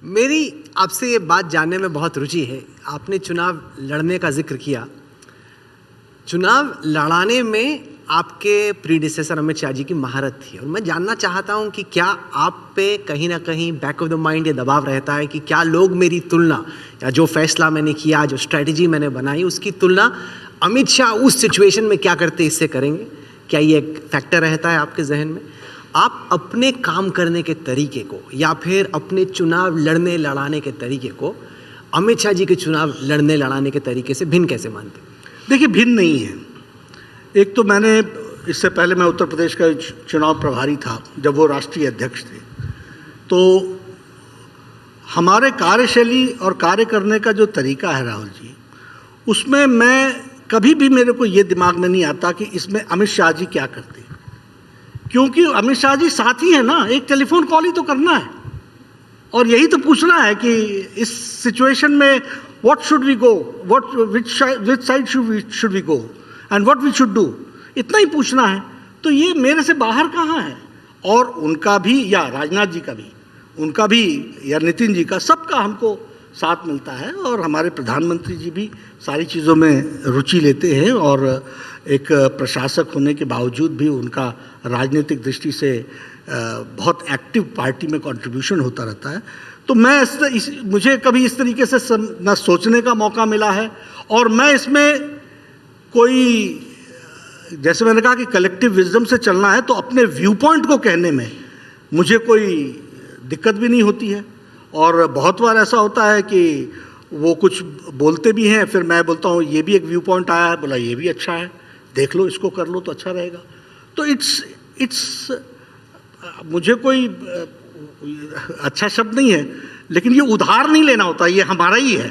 मेरी आपसे ये बात जानने में बहुत रुचि है। आपने चुनाव लड़ने का जिक्र किया। चुनाव लड़ाने में आपके प्रीडिसेसर अमित शाह जी की महारत थी और मैं जानना चाहता हूं कि क्या आप पे कहीं ना कहीं बैक ऑफ द माइंड ये दबाव रहता है कि क्या लोग मेरी तुलना या जो फैसला मैंने किया, जो स्ट्रेटजी मैंने बनाई, उसकी तुलना अमित शाह उस सिचुएशन में क्या करते इससे करेंगे? क्या ये एक फैक्टर रहता है आपके जहन में? आप अपने काम करने के तरीके को या फिर अपने चुनाव लड़ने लड़ाने के तरीके को अमित शाह जी के चुनाव लड़ने लड़ाने के तरीके से भिन्न कैसे मानते? देखिए, भिन्न नहीं है। एक तो मैंने इससे पहले मैं उत्तर प्रदेश का चुनाव प्रभारी था जब वो राष्ट्रीय अध्यक्ष थे, तो हमारे कार्यशैली और कार्य करने का जो तरीका है राहुल जी, उसमें मैं कभी भी मेरे को ये दिमाग में नहीं आता कि इसमें अमित शाह जी क्या करते, क्योंकि अमित शाह जी साथ ही है ना। एक टेलीफोन कॉल ही तो करना है और यही तो पूछना है कि इस सिचुएशन में what should we go, which side should we go and what we should do, इतना ही पूछना है। तो ये मेरे से बाहर कहाँ है। और उनका भी या राजनाथ जी का भी, उनका भी या नितिन जी का, सबका हमको साथ मिलता है और हमारे प्रधानमंत्री जी भी सारी चीज़ों में रुचि लेते हैं और एक प्रशासक होने के बावजूद भी उनका राजनीतिक दृष्टि से बहुत एक्टिव पार्टी में कंट्रीब्यूशन होता रहता है। तो मैं मुझे कभी इस तरीके से न सोचने का मौका मिला है और मैं इसमें कोई, जैसे मैंने कहा कि कलेक्टिव विजडम से चलना है, तो अपने व्यू पॉइंट को कहने में मुझे कोई दिक्कत भी नहीं होती है। और बहुत बार ऐसा होता है कि वो कुछ बोलते भी हैं, फिर मैं बोलता हूँ ये भी एक व्यू पॉइंट आया है, बोला ये भी अच्छा है, देख लो, इसको कर लो तो अच्छा रहेगा। तो इट्स मुझे कोई अच्छा शब्द नहीं है, लेकिन ये उधार नहीं लेना होता, ये हमारा ही है।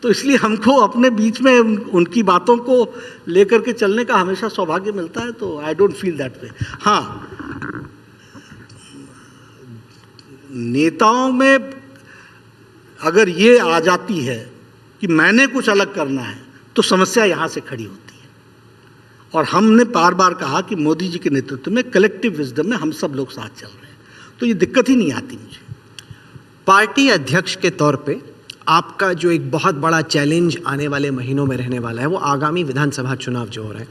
तो इसलिए हमको अपने बीच में उनकी बातों को लेकर के चलने का हमेशा सौभाग्य मिलता है। तो I don't feel that way. हाँ, नेताओं में अगर ये आ जाती है कि मैंने कुछ अलग करना है, तो समस्या यहाँ से खड़ी होती है। और हमने बार बार कहा कि मोदी जी के नेतृत्व में कलेक्टिव विजडम में हम सब लोग साथ चल रहे हैं, तो ये दिक्कत ही नहीं आती मुझे। पार्टी अध्यक्ष के तौर पे आपका जो एक बहुत बड़ा चैलेंज आने वाले महीनों में रहने वाला है, वो आगामी विधानसभा चुनाव जो हो रहे हैं,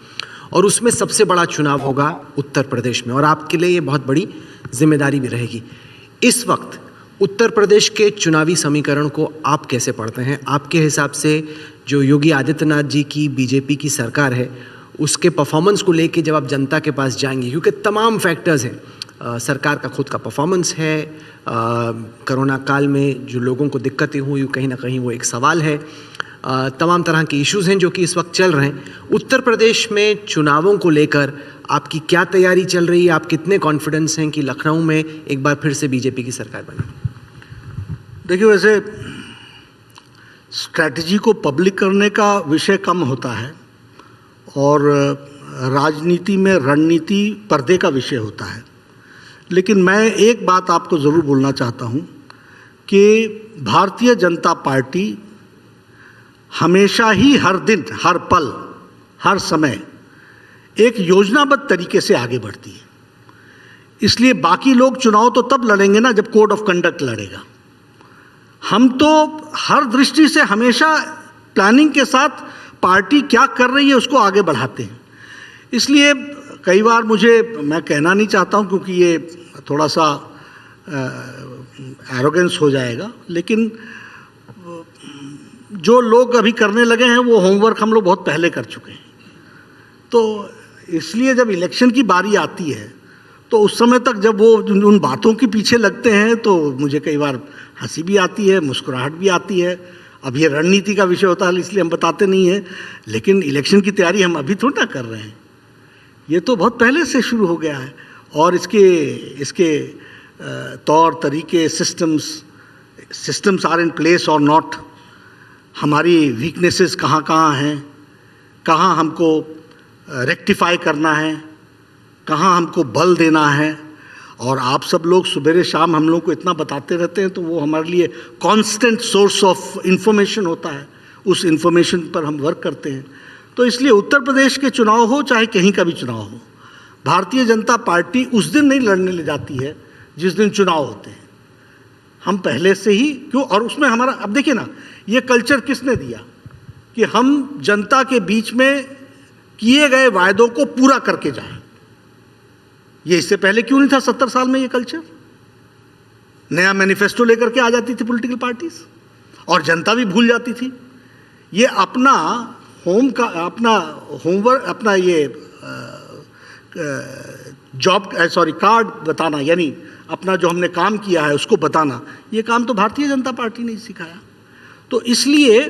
और उसमें सबसे बड़ा चुनाव होगा उत्तर प्रदेश में, और आपके लिए ये बहुत बड़ी जिम्मेदारी भी रहेगी। इस वक्त उत्तर प्रदेश के चुनावी समीकरण को आप कैसे पढ़ते हैं? आपके हिसाब से जो योगी आदित्यनाथ जी की बीजेपी की सरकार है, उसके परफॉर्मेंस को लेके जब आप जनता के पास जाएंगे, क्योंकि तमाम फैक्टर्स हैं, सरकार का खुद का परफॉर्मेंस है, कोरोना काल में जो लोगों को दिक्कतें हुई कहीं ना कहीं वो एक सवाल है, तमाम तरह के इश्यूज़ हैं जो कि इस वक्त चल रहे हैं। उत्तर प्रदेश में चुनावों को लेकर आपकी क्या तैयारी चल रही है? आप कितने कॉन्फिडेंस हैं कि लखनऊ में एक बार फिर से बीजेपी की सरकार बने? देखिए, वैसे स्ट्रैटेजी को पब्लिक करने का विषय कम होता है और राजनीति में रणनीति पर्दे का विषय होता है। लेकिन मैं एक बात आपको ज़रूर बोलना चाहता हूँ कि भारतीय जनता पार्टी हमेशा ही, हर दिन, हर पल, हर समय एक योजनाबद्ध तरीके से आगे बढ़ती है। इसलिए बाकी लोग चुनाव तो तब लड़ेंगे ना जब कोड ऑफ कंडक्ट लड़ेगा। हम तो हर दृष्टि से हमेशा प्लानिंग के साथ पार्टी क्या कर रही है उसको आगे बढ़ाते हैं। इसलिए कई बार मैं कहना नहीं चाहता हूँ क्योंकि ये थोड़ा सा एरोगेंस हो जाएगा, लेकिन जो लोग अभी करने लगे हैं वो होमवर्क हम लोग बहुत पहले कर चुके हैं। तो इसलिए जब इलेक्शन की बारी आती है तो उस समय तक जब वो उन बातों के पीछे लगते हैं तो मुझे कई बार हंसी भी आती है, मुस्कुराहट भी आती है। अब ये रणनीति का विषय होता है इसलिए हम बताते नहीं हैं, लेकिन इलेक्शन की तैयारी हम अभी थोड़ा ना कर रहे हैं, ये तो बहुत पहले से शुरू हो गया है। और इसके तौर तरीके, सिस्टम्स आर इन प्लेस और नॉट, हमारी वीकनेसेस कहाँ कहाँ हैं, कहाँ हमको रेक्टिफाई करना है, कहाँ हमको बल देना है। और आप सब लोग सुबह शाम हम लोग को इतना बताते रहते हैं, तो वो हमारे लिए कांस्टेंट सोर्स ऑफ इंफॉर्मेशन होता है। उस इंफॉर्मेशन पर हम वर्क करते हैं। तो इसलिए उत्तर प्रदेश के चुनाव हो चाहे कहीं का भी चुनाव हो, भारतीय जनता पार्टी उस दिन नहीं लड़ने ले जाती है जिस दिन चुनाव होते हैं। हम पहले से ही क्यों, और उसमें हमारा, अब देखिए ना, ये कल्चर किसने दिया कि हम जनता के बीच में किए गए वायदों को पूरा करके जाएं। ये इससे पहले क्यों नहीं था 70 साल में ये कल्चर? नया मैनिफेस्टो लेकर के आ जाती थी पॉलिटिकल पार्टीज और जनता भी भूल जाती थी। ये अपना होमवर्क, अपना ये कार्ड बताना, यानी अपना जो हमने काम किया है उसको बताना, ये काम तो भारतीय जनता पार्टी ने सिखाया। तो इसलिए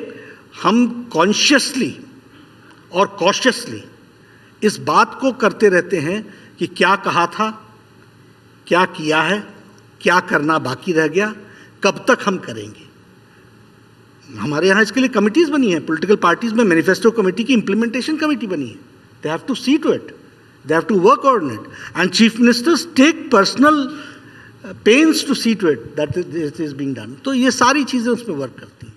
हम कॉन्शियसली और कॉशियसली इस बात को करते रहते हैं कि क्या कहा था, क्या किया है, क्या करना बाकी रह गया, कब तक हम करेंगे। हमारे यहाँ इसके लिए कमिटीज बनी है, पॉलिटिकल पार्टीज में मैनिफेस्टो कमेटी की इम्प्लीमेंटेशन कमेटी बनी है। They have to see to it, they have to work on it, and chief ministers take personal pains to see to it that it is being done. तो ये सारी चीज़ें उसमें work करती हैं।